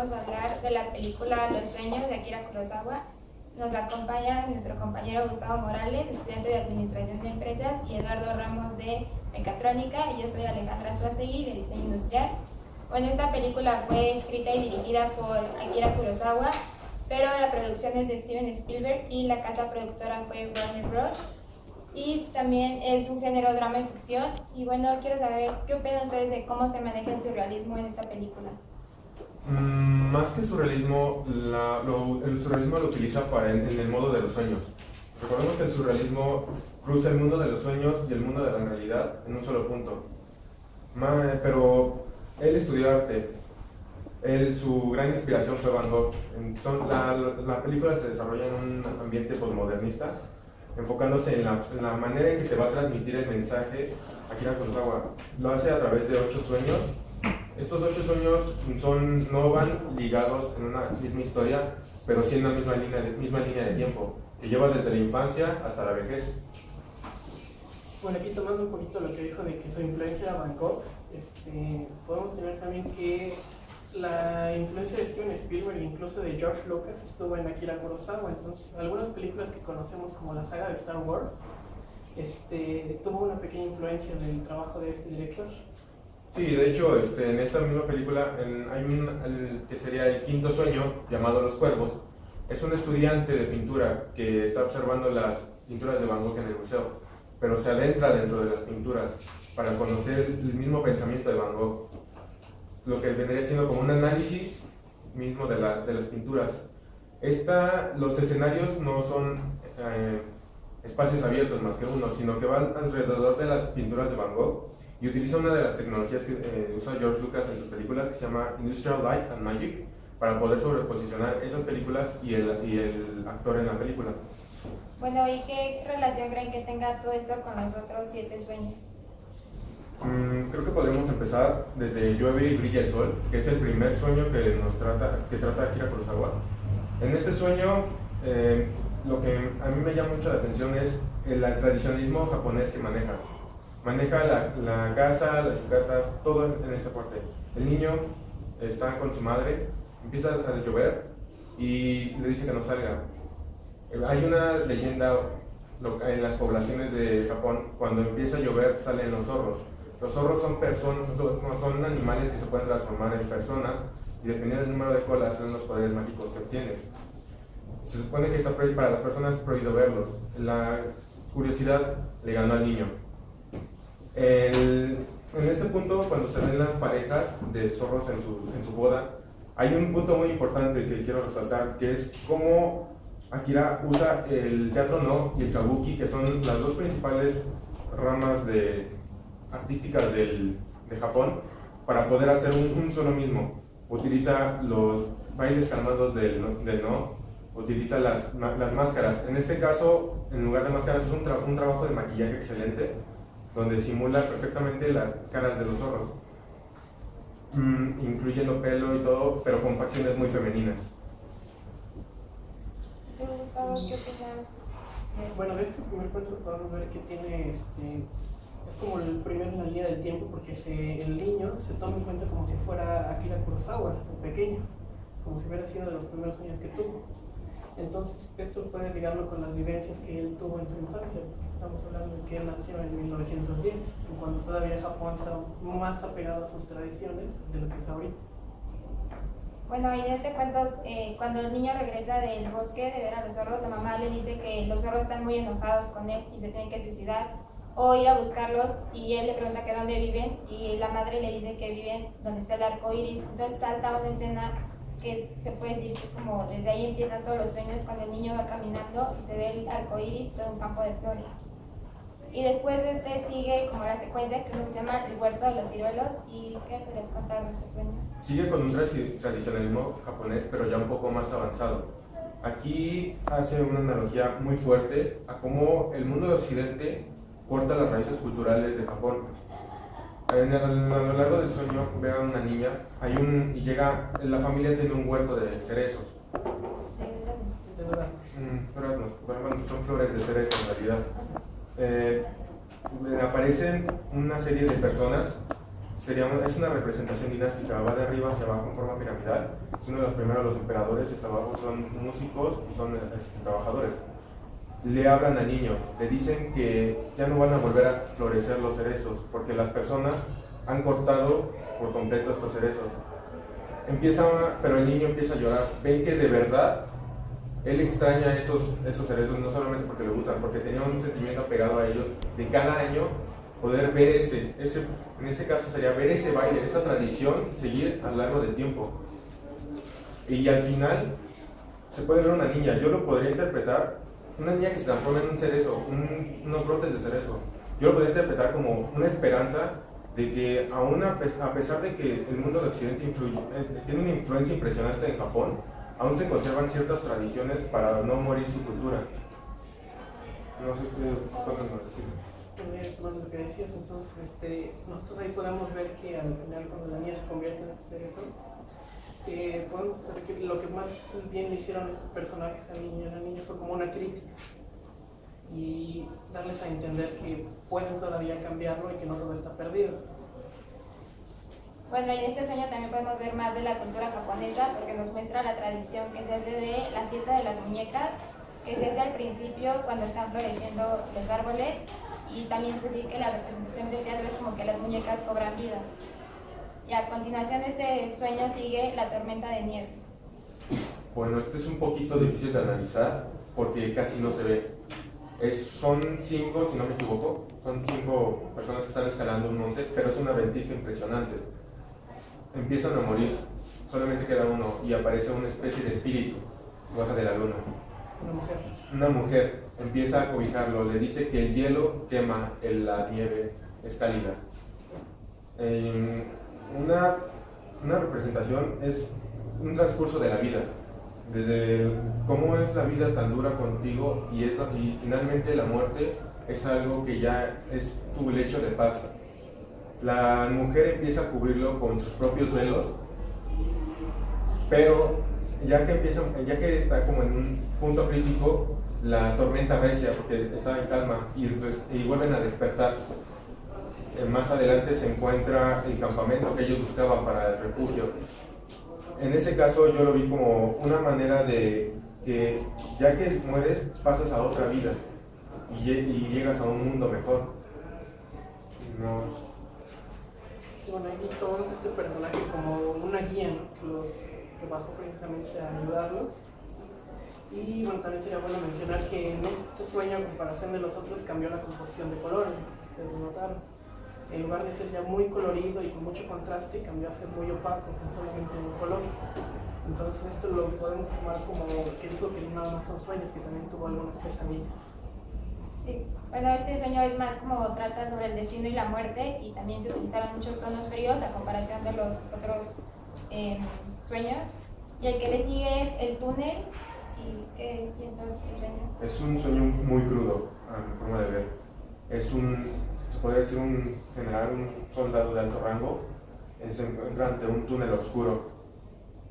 vamos a hablar de la película Los sueños de Akira Kurosawa. Nos acompaña nuestro compañero Gustavo Morales, estudiante de Administración de Empresas, y Eduardo Ramos de Mecatrónica, y yo soy Alejandra Suástegui de Diseño Industrial. Bueno, esta película fue escrita y dirigida por Akira Kurosawa, pero la producción es de Steven Spielberg y la casa productora fue Warner Bros. Y también es un género drama y ficción. Y bueno, quiero saber qué opinan ustedes de cómo se maneja el surrealismo en esta película. Más que surrealismo, el surrealismo lo utiliza en el modo de los sueños. Recordemos que el surrealismo cruza el mundo de los sueños y el mundo de la realidad en un solo punto. Pero él estudió arte. Su gran inspiración fue Van Gogh. Entonces, la película se desarrolla en un ambiente posmodernista, enfocándose en la manera en que te va a transmitir el mensaje Akira Kurosawa. Lo hace a través de 8 sueños. Estos 8 sueños no van ligados en una misma historia, pero sí en la misma línea de tiempo, que lleva desde la infancia hasta la vejez. Bueno, aquí tomando un poquito lo que dijo de que su influencia era Van Gogh, podemos tener también que la influencia de Steven Spielberg e incluso de George Lucas estuvo en Akira Kurosawa. Entonces, algunas películas que conocemos como la saga de Star Wars tuvo una pequeña influencia del trabajo de este director. Sí, de hecho, en esta misma película hay que sería el quinto sueño, llamado Los Cuervos. Es un estudiante de pintura que está observando las pinturas de Van Gogh en el museo, pero se adentra dentro de las pinturas para conocer el mismo pensamiento de Van Gogh, lo que vendría siendo como un análisis mismo de las pinturas. Los escenarios no son espacios abiertos más que uno, sino que van alrededor de las pinturas de Van Gogh, y utiliza una de las tecnologías que usa George Lucas en sus películas, que se llama Industrial Light and Magic, para poder sobreposicionar esas películas y el actor en la película. Bueno, ¿y qué relación creen que tenga todo esto con los otros 7 sueños? Creo que podríamos empezar desde Llueve y brilla el sol, que es el primer sueño que trata Akira Kurosawa. En este sueño, lo que a mí me llama mucho la atención es el tradicionalismo japonés que maneja. Maneja la casa, las yucatas, todo en esta parte. El niño está con su madre, empieza a llover y le dice que no salga. Hay una leyenda en las poblaciones de Japón: cuando empieza a llover salen los zorros. Los zorros son animales que se pueden transformar en personas, y dependiendo del número de colas son los poderes mágicos que obtienen. Se supone que para las personas es prohibido verlos. La curiosidad le ganó al niño. En este punto, cuando se ven las parejas de zorros en su boda, hay un punto muy importante que quiero resaltar, que es cómo Akira usa el teatro no y el kabuki, que son las dos principales ramas artísticas de Japón, para poder hacer un solo mismo. Utiliza los bailes calmados del no, utiliza las máscaras. En este caso, en lugar de máscaras, es un trabajo de maquillaje excelente, donde simula perfectamente las caras de los zorros, incluyendo pelo y todo, pero con facciones muy femeninas. ¿Tú, Gustavo, qué opinas? Bueno, de este primer cuento podemos ver que tiene, es como el primero en la línea del tiempo, porque el niño se toma en cuenta como si fuera Akira Kurosawa, el pequeño, como si hubiera sido de los primeros años que tuvo. Entonces, esto puede ligarlo con las vivencias que él tuvo en su infancia. Estamos hablando de que él nació en 1910, cuando todavía Japón estaba más apegado a sus tradiciones de lo que es ahorita. Bueno, y en este cuento, cuando el niño regresa del bosque de ver a los zorros, la mamá le dice que los zorros están muy enojados con él y se tienen que suicidar o ir a buscarlos, y él le pregunta que dónde viven, y la madre le dice que viven donde está el arco iris. Entonces salta una escena que se puede decir que es como desde ahí empiezan todos los sueños, cuando el niño va caminando y se ve el arco iris, todo un campo de flores. Y después de sigue como la secuencia, que es lo que se llama el huerto de los ciruelos. ¿Y qué puedes contar de este sueño? Sigue con un tradicionalismo japonés, pero ya un poco más avanzado. Aquí hace una analogía muy fuerte a cómo el mundo de Occidente corta las raíces culturales de Japón. A lo largo del sueño ve a una niña, la familia tiene un huerto de cerezos. Duraznos, son flores de cerezo en realidad. Aparecen una serie de personas, es una representación dinástica, va de arriba hacia abajo en forma piramidal. es uno de los primeros, los emperadores, y hasta abajo son músicos y son trabajadores. Le hablan al niño, le dicen que ya no van a volver a florecer los cerezos, porque las personas han cortado por completo estos cerezos. Pero el niño empieza a llorar. Ven que de verdad él extraña esos cerezos, no solamente porque le gustan, porque tenía un sentimiento apegado a ellos, de cada año poder ver en ese caso sería ver ese baile, esa tradición, seguir a lo largo del tiempo. Y al final se puede ver una niña, yo lo podría interpretar, una niña que se transforma en un cerezo, unos brotes de cerezo. Yo lo podría interpretar como una esperanza de que a pesar de que el mundo de Occidente tiene una influencia impresionante en Japón, aún se conservan ciertas tradiciones para no morir su cultura. No sé qué pueden decir. Bueno, lo que decías, entonces, nosotros ahí podemos ver que al final, cuando la niña se convierte en ese cerezo, podemos ver que lo que más bien le hicieron estos personajes a la niña fue como una crítica y darles a entender que pueden todavía cambiarlo y que no todo está perdido. Bueno, y en este sueño también podemos ver más de la cultura japonesa, porque nos muestra la tradición que se hace de la fiesta de las muñecas, que se hace al principio cuando están floreciendo los árboles, y también decir que la representación del teatro es como que las muñecas cobran vida. Y a continuación de este sueño sigue la tormenta de nieve. Bueno, este es un poquito difícil de analizar porque casi no se ve. Son 5, si no me equivoco, son 5 personas que están escalando un monte, pero es una ventisca impresionante. Empiezan a morir, solamente queda uno y aparece una especie de espíritu que baja de la luna. Una mujer empieza a cobijarlo, le dice que el hielo quema, la nieve es cálida. Una representación es un transcurso de la vida, desde cómo es la vida tan dura contigo y finalmente la muerte es algo que ya es tu lecho de paz. La mujer empieza a cubrirlo con sus propios velos, pero ya que está como en un punto crítico, la tormenta recia porque estaba en calma y vuelven a despertar. Más adelante se encuentra el campamento que ellos buscaban para el refugio. En ese caso yo lo vi como una manera de que ya que mueres pasas a otra vida y llegas a un mundo mejor. Bueno, ahí tomamos este personaje como una guía, ¿no? que bajó precisamente a ayudarlos. Y bueno, también sería bueno mencionar que en este sueño, a comparación de los otros, cambió la composición de colores, no sé si ustedes lo notaron. En lugar de ser ya muy colorido y con mucho contraste, cambió a ser muy opaco, con solamente un color. Entonces esto lo podemos tomar como que digo que nada más son sueños, que también tuvo algunas pesadillas. Sí, bueno, este sueño es más como trata sobre el destino y la muerte, y también se utilizaron muchos tonos fríos a comparación de los otros sueños. Y el que le sigue es el túnel. ¿Y qué piensas del sueño? Es un sueño muy crudo, a mi forma de ver. Se podría decir un general, un soldado de alto rango, se encuentra ante un túnel oscuro.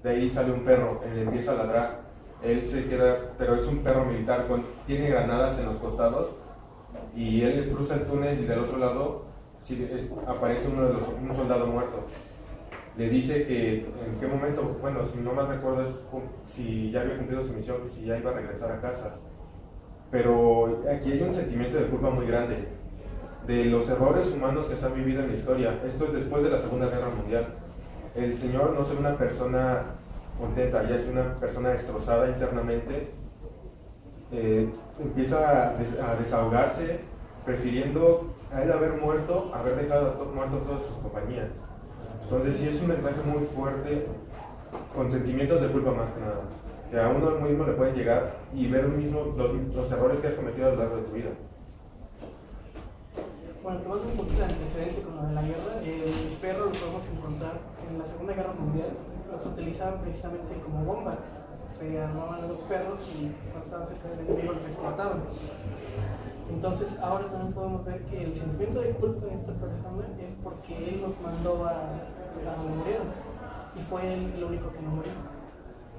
De ahí sale un perro, él empieza a ladrar. Él se queda, pero es un perro militar, tiene granadas en los costados, y él cruza el túnel y del otro lado aparece un soldado muerto. Le dice que en qué momento, bueno, si no mal recuerdo es si ya había cumplido su misión, que si ya iba a regresar a casa. Pero aquí hay un sentimiento de culpa muy grande, de los errores humanos que se han vivido en la historia. Esto es después de la Segunda Guerra Mundial. El señor no es una persona contenta, ya es una persona destrozada internamente. Empieza a desahogarse, prefiriendo a él haber muerto, haber dejado muertos todas sus compañías. Entonces sí es un mensaje muy fuerte, con sentimientos de culpa más que nada, que a uno mismo le pueden llegar y ver los errores que has cometido a lo largo de tu vida. Bueno, tomando un poquito de antecedente con lo de la guerra, el perro lo podemos encontrar en la Segunda Guerra Mundial. Los utilizaban precisamente como bombas. Se armaban a los perros y cuando estaban cerca del enemigo los explotaban. Entonces ahora también podemos ver que el sentimiento de culpa de esta persona es porque él los mandó a morir y fue él el único que no murió.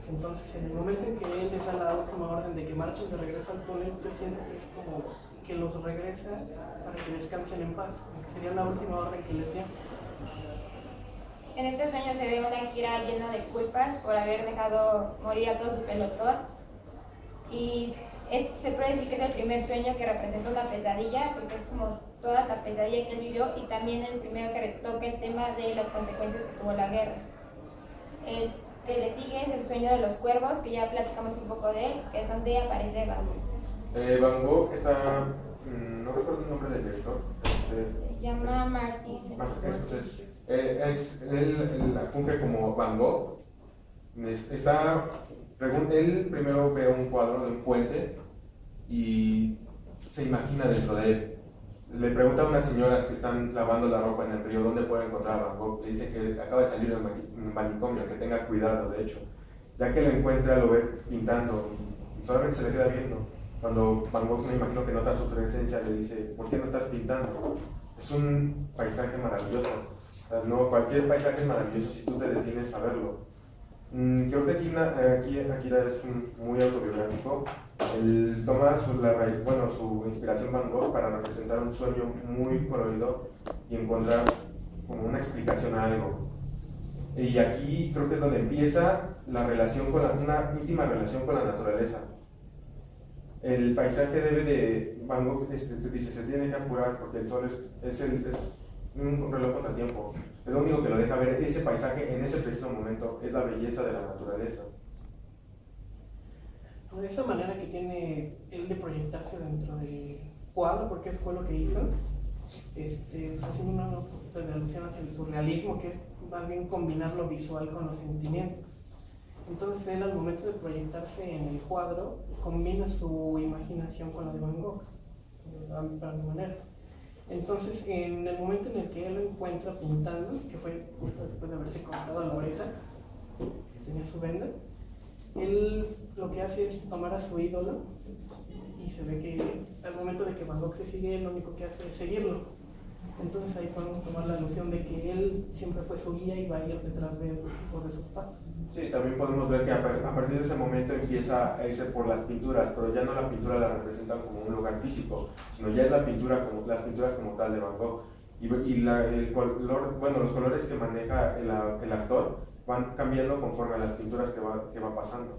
Entonces en el momento en que él les da la última orden de que marchen de regreso al túnel, yo siento que es como que los regresa para que descansen en paz, que sería la última orden que les dio. en este sueño se ve una Akira llena de culpas por haber dejado morir a todo su pelotón. Y se puede decir que es el primer sueño que representa una pesadilla, porque es como toda la pesadilla que él vivió, y también el primero que toca el tema de las consecuencias que tuvo la guerra. El que le sigue es el sueño de los cuervos, que ya platicamos un poco de él, que es donde aparece Van Gogh. Van Gogh está, no recuerdo el nombre del director. Se llama Martin. Él funge como Van Gogh. Él primero ve un cuadro de un puente y se imagina dentro de él. Le pregunta a unas señoras que están lavando la ropa en el río dónde puede encontrar a Van Gogh. Le dice que acaba de salir del manicomio, que tenga cuidado, de hecho. Ya que lo encuentra, lo ve pintando y solamente se le queda viendo. Cuando Van Gogh, me imagino que nota su presencia, le dice: ¿por qué no estás pintando? Es un paisaje maravilloso. O sea, no, cualquier paisaje es maravilloso si tú te detienes a verlo. Creo que aquí Akira es muy autobiográfico. Él toma su inspiración Van Gogh para representar un sueño muy colorido y encontrar como una explicación a algo. Y aquí creo que es donde empieza la relación una íntima relación con la naturaleza. El paisaje Van Gogh se dice, se tiene que apurar porque el sol es un reloj contratiempo. Es lo único que lo deja ver ese paisaje en ese preciso momento, es la belleza de la naturaleza. De esa manera que tiene él de proyectarse dentro del cuadro, porque eso fue lo que hizo, haciendo una poquito de alusión hacia el surrealismo, que es más bien combinar lo visual con los sentimientos. Entonces él, al momento de proyectarse en el cuadro, combina su imaginación con la de Van Gogh, de alguna manera. Entonces, en el momento en el que él lo encuentra pintando, que fue justo después de haberse cortado la oreja, que tenía su venda, él lo que hace es tomar a su ídolo y se ve que al momento de que Van Gogh se sigue, él lo único que hace es seguirlo. Entonces ahí podemos tomar la alusión de que él siempre fue su guía y va a ir detrás de él por sus pasos. Sí, también podemos ver que a partir de ese momento empieza a irse por las pinturas, pero ya no la pintura la representan como un lugar físico, sino ya es las pinturas como tal de Van Gogh. Los colores que maneja el actor van cambiando conforme a las pinturas que va pasando.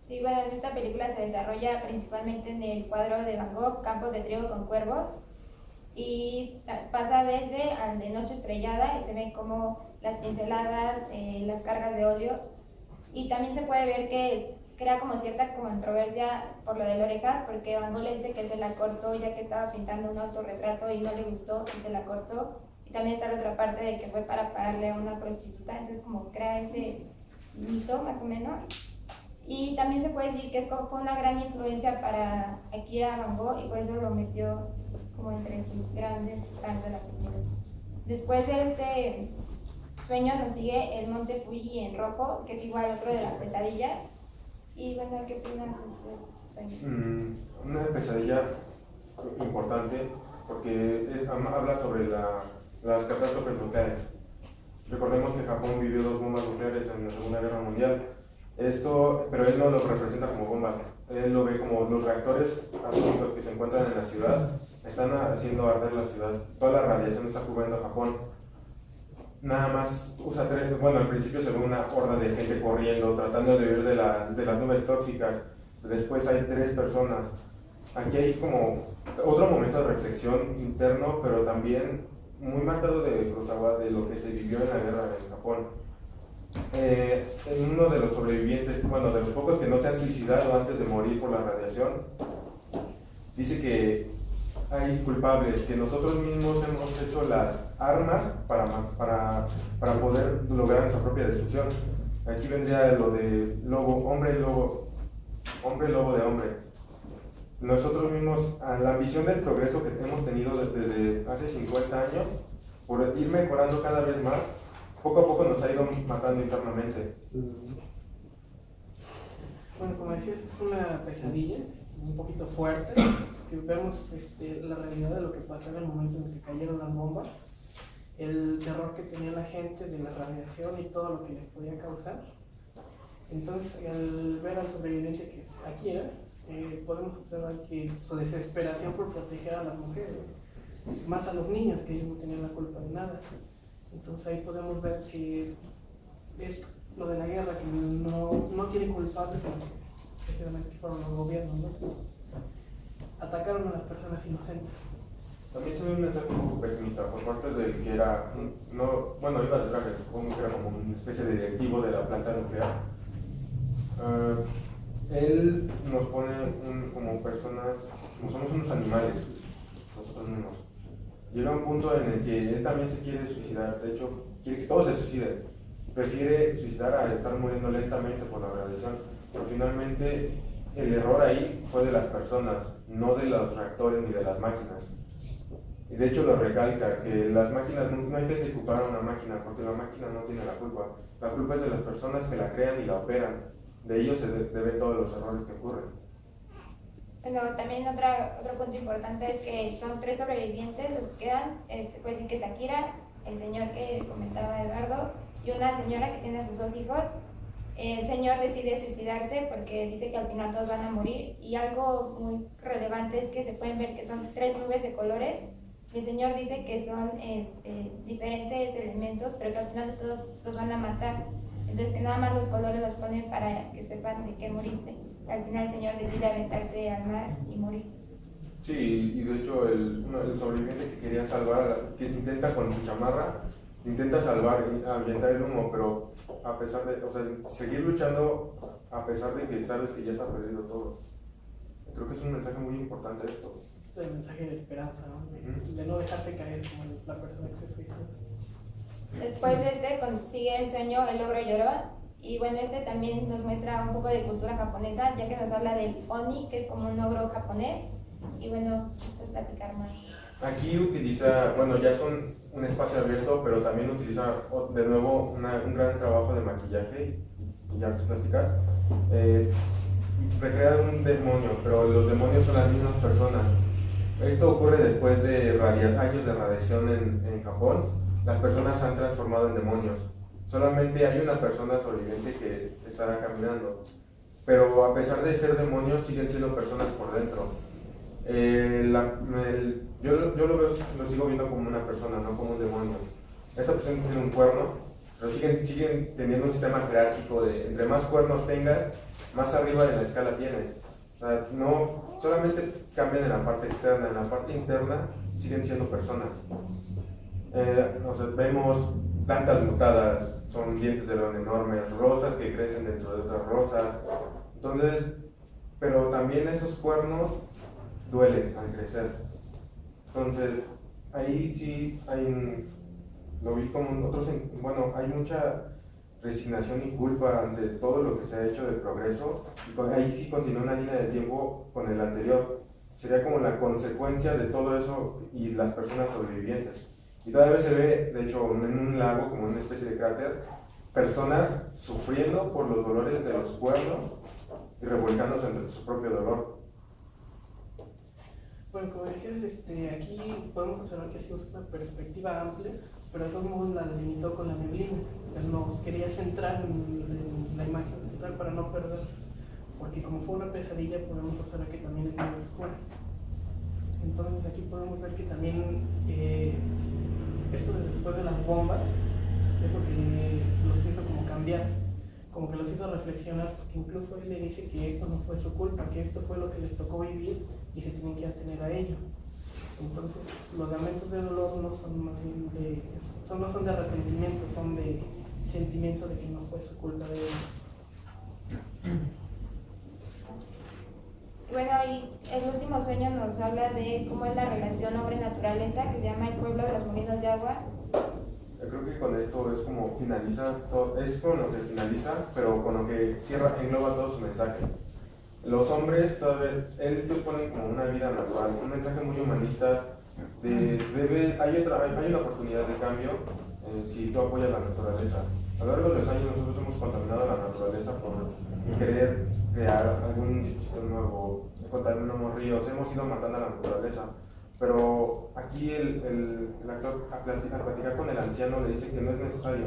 Sí, bueno, en esta película se desarrolla principalmente en el cuadro de Van Gogh, Campos de trigo con cuervos, y pasa de ese al de Noche estrellada y se ven como las pinceladas, las cargas de óleo, y también se puede ver que crea como cierta controversia por lo de la oreja, porque Van Gogh le dice que se la cortó ya que estaba pintando un autorretrato y no le gustó y se la cortó. Y también está la otra parte de que fue para pagarle a una prostituta, entonces como crea ese mito más o menos. Y también se puede decir que fue una gran influencia para Akira Van Gogh y por eso lo metió como entre sus grandes fans de la pintura. Después de este sueño nos sigue el Monte Fuji en rojo, que es igual otro de la pesadilla. Y bueno, ¿qué opinas de este sueño? Una pesadilla importante porque habla sobre las catástrofes nucleares. Recordemos que Japón vivió 2 bombas nucleares en la Segunda Guerra Mundial. Pero él no lo representa como bombas, él lo ve como los reactores atómicos que se encuentran en la ciudad están haciendo arder la ciudad, toda la radiación está cubriendo a Japón. Nada más usa al principio se ve una horda de gente corriendo, tratando de huir de las nubes tóxicas. Después hay 3 personas. Aquí hay como otro momento de reflexión interno, pero también muy marcado de Kurosawa de lo que se vivió en la guerra en Japón. Uno de los sobrevivientes, de los pocos que no se han suicidado antes de morir por la radiación, dice que hay culpables, que nosotros mismos hemos hecho las armas para poder lograr nuestra propia destrucción. Aquí vendría lo de hombre lobo de hombre. Nosotros mismos, a la ambición del progreso que hemos tenido desde hace 50 años, por ir mejorando cada vez más, poco a poco nos ha ido matando internamente. Bueno, como decías, es una pesadilla un poquito fuerte, que vemos la realidad de lo que pasaba en el momento en el que cayeron las bombas, el terror que tenía la gente de la radiación y todo lo que les podía causar. Entonces, al ver al sobreviviente que es Akira, podemos observar que su desesperación por proteger a las mujeres, más a los niños, que ellos no tenían la culpa de nada. Entonces ahí podemos ver que es lo de la guerra, que no tiene culpables, precisamente fueron los gobiernos, ¿no? Atacaron a las personas inocentes. También se ve un mensaje un poco pesimista por parte del que era, bueno, iba de traje, supongo que era como una especie de directivo de la planta nuclear. Él nos pone como personas, como somos unos animales, nosotros mismos. Llega un punto en el que él también se quiere suicidar, de hecho, quiere que todos se suiciden. Prefiere suicidar a estar muriendo lentamente por la radiación, pero finalmente el error ahí fue de las personas, no de los reactores ni de las máquinas. Y de hecho lo recalca, que las máquinas, no hay que culpar a una máquina, porque la máquina no tiene la culpa. La culpa es de las personas que la crean y la operan. De ellos se deben todos los errores que ocurren. Bueno, también otro punto importante es que son 3 sobrevivientes los que quedan. Puede decir que es Akira, el señor que comentaba Eduardo, y una señora que tiene a sus 2 hijos. El señor decide suicidarse porque dice que al final todos van a morir, y algo muy relevante es que se pueden ver que son 3 nubes de colores. El señor dice que son diferentes elementos, pero que al final de todos los van a matar. Entonces que nada más los colores los ponen para que sepan de qué moriste. Al final el señor decide aventarse al mar y morir. Sí, y de hecho el sobreviviente que quería salvar, que intenta con su chamarra, intenta salvar y avientar el humo, pero a pesar de, o sea, seguir luchando a pesar de que sabes que ya está perdido todo. Creo que es un mensaje muy importante esto. Es el mensaje de esperanza, ¿no? De no dejarse caer como la persona que se suicida. Después consigue el sueño, el ogro lloró, y bueno, también nos muestra un poco de cultura japonesa, ya que nos habla del Oni, que es como un ogro japonés, y bueno, pues platicar más. Aquí utiliza, bueno, ya son un espacio abierto, pero también utiliza de nuevo un gran trabajo de maquillaje y artes plásticas. Recrea un demonio, pero los demonios son las mismas personas. Esto ocurre después de años de radiación en Japón. Las personas se han transformado en demonios. Solamente hay una persona sobreviviente que estará caminando. Pero a pesar de ser demonios, siguen siendo personas por dentro. Yo lo sigo viendo como una persona, no como un demonio. Esta persona tiene un cuerno, pero siguen teniendo un sistema jerárquico de entre más cuernos tengas, más arriba de la escala tienes. O sea, no solamente cambian en la parte externa, en la parte interna siguen siendo personas. Vemos plantas mutadas, son dientes de león enormes, rosas que crecen dentro de otras rosas. Entonces, pero también esos cuernos duelen al crecer. Entonces, ahí sí lo vi como otros, bueno, hay mucha resignación y culpa ante todo lo que se ha hecho de progreso, y ahí sí continúa una línea de tiempo con el anterior. Sería como la consecuencia de todo eso y las personas sobrevivientes. Y todavía se ve, de hecho, en un lago, como una especie de cráter, personas sufriendo por los dolores de los cuernos y revolcándose entre su propio dolor. Bueno, como decías, aquí podemos observar que sí es una perspectiva amplia, pero de todos modos la delimitó con la neblina. O sea, nos quería centrar en la imagen central para no perder, porque como fue una pesadilla, podemos observar que también es muy oscura. Entonces aquí podemos ver que también esto de después de las bombas es lo que los hizo como cambiar, como que los hizo reflexionar, porque incluso él le dice que esto no fue su culpa, que esto fue lo que les tocó vivir y se tienen que atener a ello. Entonces los lamentos de dolor no son más bien no son de arrepentimiento, son de sentimiento de que no fue su culpa de ellos. Bueno, y el último sueño nos habla de cómo es la relación hombre-naturaleza, que se llama El pueblo de los molinos de agua. Yo creo que con esto es como finaliza, es con lo que finaliza, pero con lo que engloba todo su mensaje. Los hombres todavía, ellos ponen como una vida natural, un mensaje muy humanista hay una oportunidad de cambio si tú apoyas la naturaleza. A lo largo de los años nosotros hemos contaminado la naturaleza por querer crear algún dispositivo nuevo, contaminamos ríos, hemos ido matando a la naturaleza. Pero aquí el actor al platicar con el anciano le dice que no es necesario.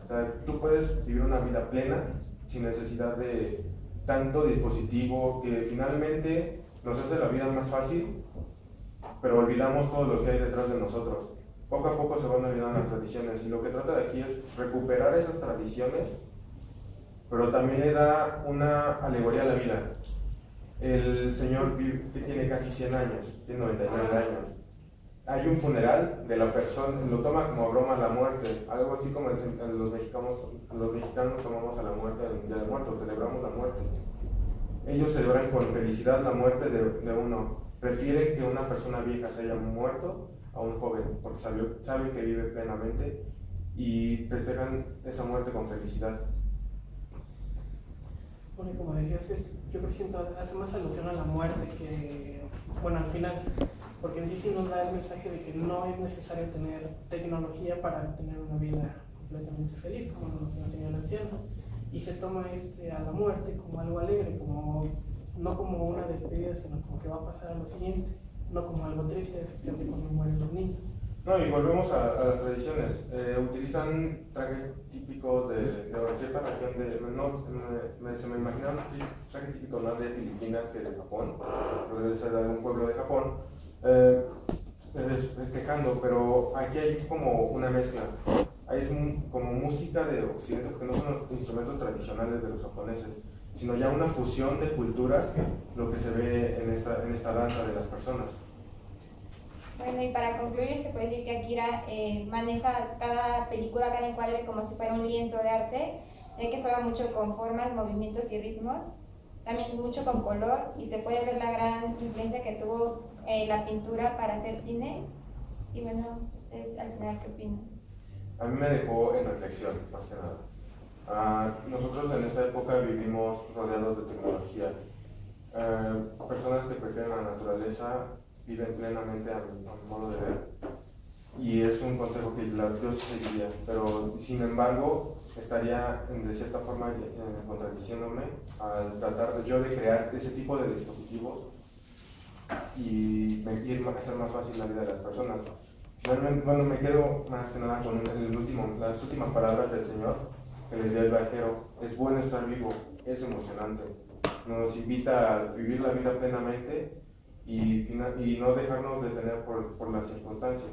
O sea, tú puedes vivir una vida plena sin necesidad de tanto dispositivo que finalmente nos hace la vida más fácil, pero olvidamos todo lo que hay detrás de nosotros. poco a poco se van olvidando las tradiciones, y lo que trata de aquí es recuperar esas tradiciones, pero también le da una alegoría a la vida. El señor que tiene casi 100 años, tiene 99 años. Hay un funeral de la persona, lo toma como broma la muerte, algo así como los mexicanos tomamos a la muerte el Día de Muertos, celebramos la muerte. Ellos celebran con felicidad la muerte de uno. Prefiere que una persona vieja se haya muerto a un joven, porque sabe que vive plenamente, y festejan esa muerte con felicidad. Bueno, como decías, yo presiento hace más alusión a la muerte que, bueno, al final, porque en sí nos da el mensaje de que no es necesario tener tecnología para tener una vida completamente feliz, como nos enseñó el anciano, y se toma a la muerte como algo alegre, no como una despedida, sino como que va a pasar a lo siguiente, no como algo triste, a excepción de cuando mueren los niños. No, y volvemos a las tradiciones. Utilizan trajes típicos de cierta región se me imaginaron trajes típicos más de Filipinas que de Japón, pero debe ser de algún pueblo de Japón, festejando, pero aquí hay como una mezcla. Hay como música de occidente, porque no son los instrumentos tradicionales de los japoneses, sino ya una fusión de culturas, lo que se ve en esta danza de las personas. Bueno, y para concluir, se puede decir que Akira maneja cada película, cada encuadre como si fuera un lienzo de arte, ya que juega mucho con formas, movimientos y ritmos, también mucho con color, y se puede ver la gran influencia que tuvo la pintura para hacer cine. Y bueno, ustedes al final, ¿qué opinan? A mí me dejó en reflexión, más que nada. Nosotros en esta época vivimos rodeados de tecnología. Personas que prefieren la naturaleza viven plenamente a mi modo de ver, y es un consejo que yo seguiría, pero sin embargo estaría de cierta forma contradiciéndome al tratar yo de crear ese tipo de dispositivos y hacer más fácil la vida de las personas. Bueno, me quedo más que nada con las últimas palabras del Señor que les dio el viajero: es bueno estar vivo, es emocionante, nos invita a vivir la vida plenamente y no dejarnos detener por las circunstancias,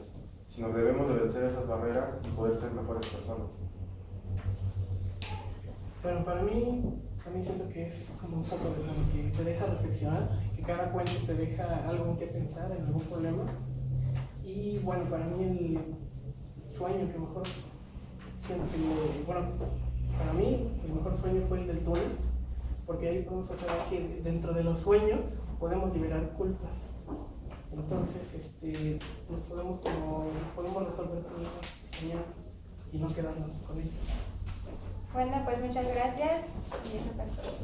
sino que debemos de vencer esas barreras y poder ser mejores personas. Bueno, para mí siento que es como un poco de lo que te deja reflexionar, que cada cuento te deja algo en que pensar, en algún problema. Y bueno, para mí el sueño que mejor siento para mí el mejor sueño fue el del túnel, porque ahí podemos observar que dentro de los sueños podemos liberar culpas. Entonces, nos podemos resolver problemas y no quedarnos con ellos. Bueno, pues muchas gracias y eso fue todo.